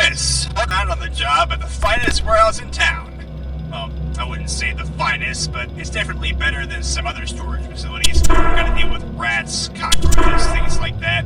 Chris, I'm out on the job at the finest warehouse in town. Well, I wouldn't say the finest, but it's definitely better than some other storage facilities. Gotta deal with rats, cockroaches, things like that.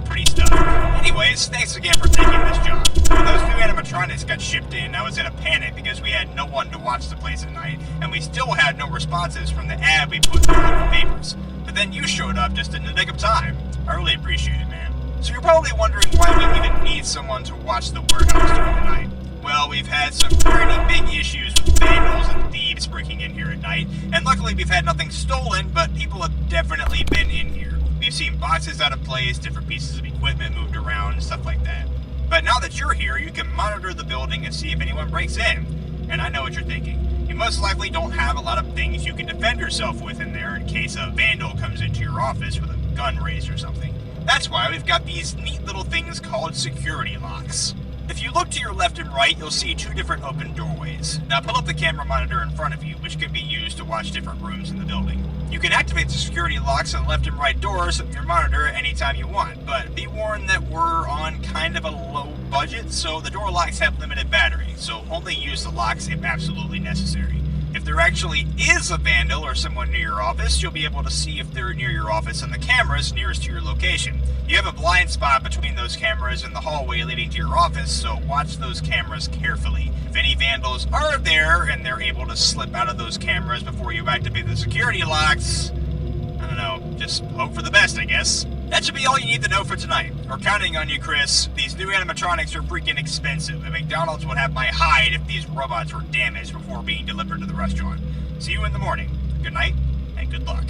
Pretty stuff. Anyways, thanks again for taking this job. When those new animatronics got shipped in, I was in a panic because we had no one to watch the place at night, and we still had no responses from the ad we put in the local papers. But then you showed up just in the nick of time. I really appreciate it, man. So you're probably wondering why we even need someone to watch the warehouse during the night. Well, we've had some pretty big issues with vandals and thieves breaking in here at night, and luckily we've had nothing stolen, but people have definitely been in here. We've seen boxes out of place, different pieces of equipment moved around, and stuff like that. But now that you're here, you can monitor the building and see if anyone breaks in. And I know what you're thinking. You most likely don't have a lot of things you can defend yourself with in there in case a vandal comes into your office with a gun raised or something. That's why we've got these neat little things called security locks. If you look to your left and right, you'll see two different open doorways. Now pull up the camera monitor in front of you, which can be used to watch different rooms in the building. You can activate the security locks on the left and right doors of your monitor anytime you want, but be warned that we're on kind of a low budget, so the door locks have limited battery, so only use the locks if absolutely necessary. If there actually is a vandal or someone near your office, you'll be able to see if they're near your office on the cameras nearest to your location. You have a blind spot between those cameras and the hallway leading to your office, so watch those cameras carefully. If any vandals are there and they're able to slip out of those cameras before you activate the security locks, I don't know, just hope for the best, I guess. That should be all you need to know for tonight. We're counting on you, Chris. These new animatronics are freaking expensive, and McDonald's would have my hide if these robots were damaged before being delivered to the restaurant. See you in the morning. Good night, and good luck.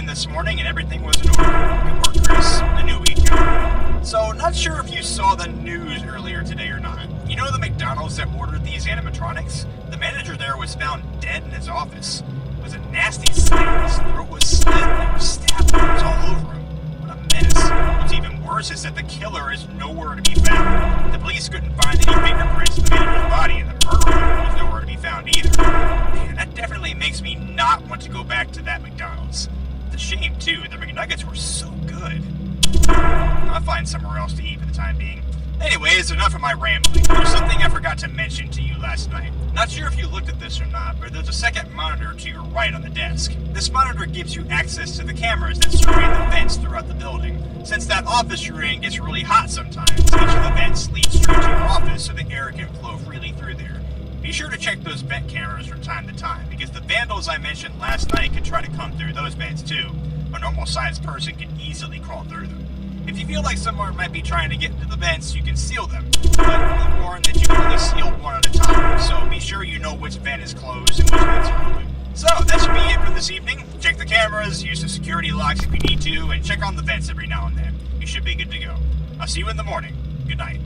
in this morning and everything was in order. Good work, Chris. A new week. So, not sure if you saw the news earlier today or not. You know the McDonald's that ordered these animatronics? The manager there was found dead in his office. It was a nasty sight. His throat was slit and there were stab wounds all over him. What a menace. What's even worse is that the killer is nowhere to be found. The police couldn't find any fingerprints of the manager's body, and the murderer was nowhere to be found either. Man, that definitely makes me not want to go back to that McDonald's. It's a shame, too. The McNuggets were so good. I'll find somewhere else to eat for the time being. Anyways, enough of my rambling. There's something I forgot to mention to you last night. Not sure if you looked at this or not, but there's a second monitor to your right on the desk. This monitor gives you access to the cameras that survey the vents throughout the building. Since that office you're in gets really hot sometimes, each of the vents leads straight to your office so the air can flow freely through there. Be sure to check those vent cameras from time to time, because the vandals I mentioned last night could try to come through those vents too. A normal-sized person can easily crawl through them. If you feel like someone might be trying to get into the vents, you can seal them, but be warned that you can only seal one at a time, so be sure you know which vent is closed and which vents are open. So, that should be it for this evening. Check the cameras, use the security locks if you need to, and check on the vents every now and then. You should be good to go. I'll see you in the morning. Good night.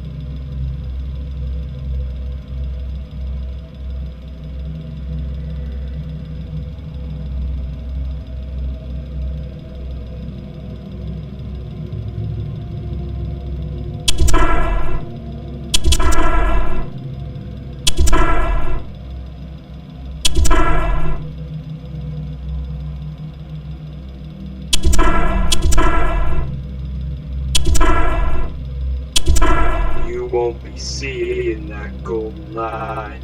Won't be seeing that golden line.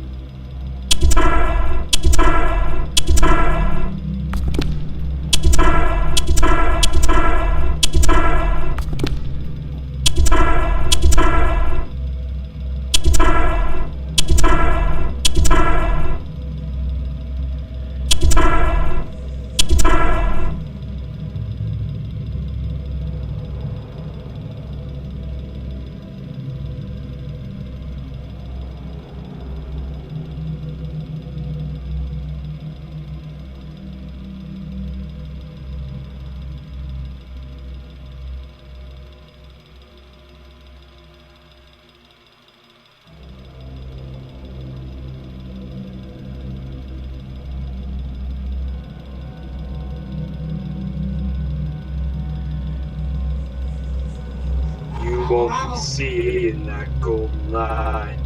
You won't be seeing that golden line.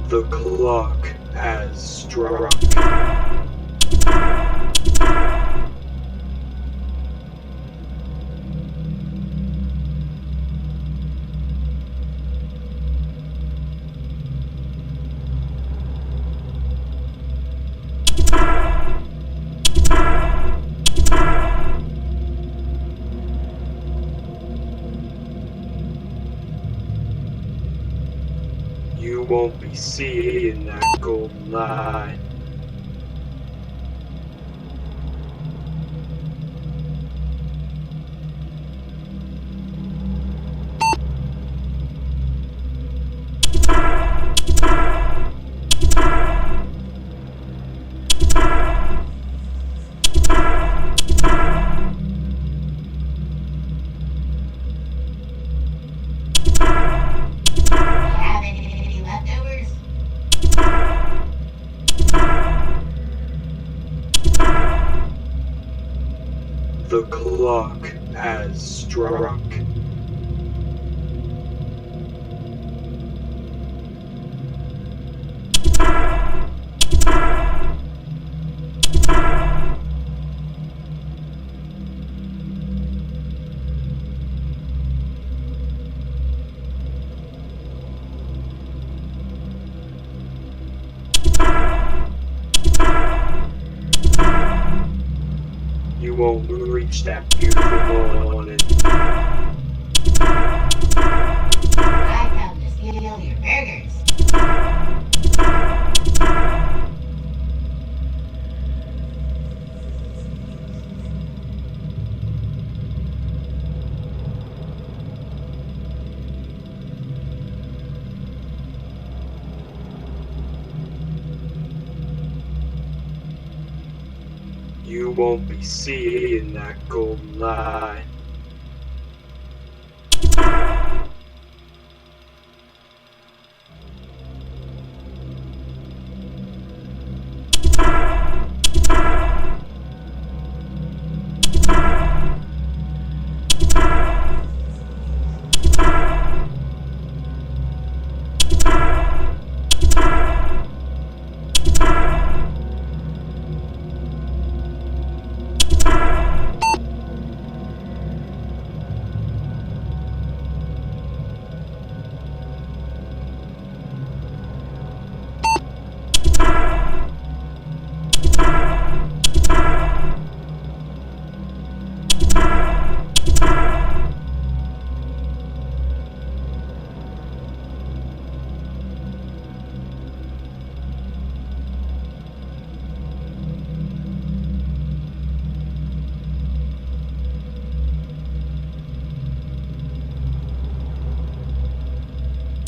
The clock has struck. You won't be seeing that golden line. The clock has struck. You won't reach that beautiful morning. steal your burgers. You won't be seeing that golden light.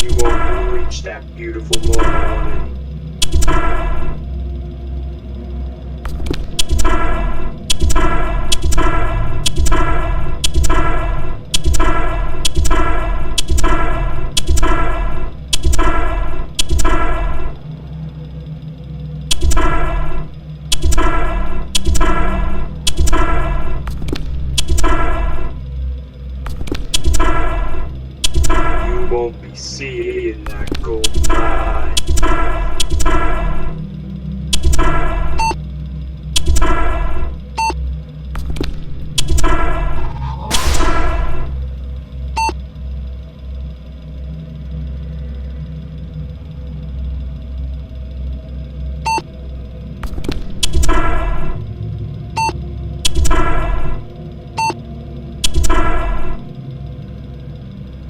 You won't reach that beautiful morning. You won't be seeing that golden light.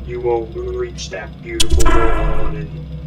You won't reach that beautiful morning.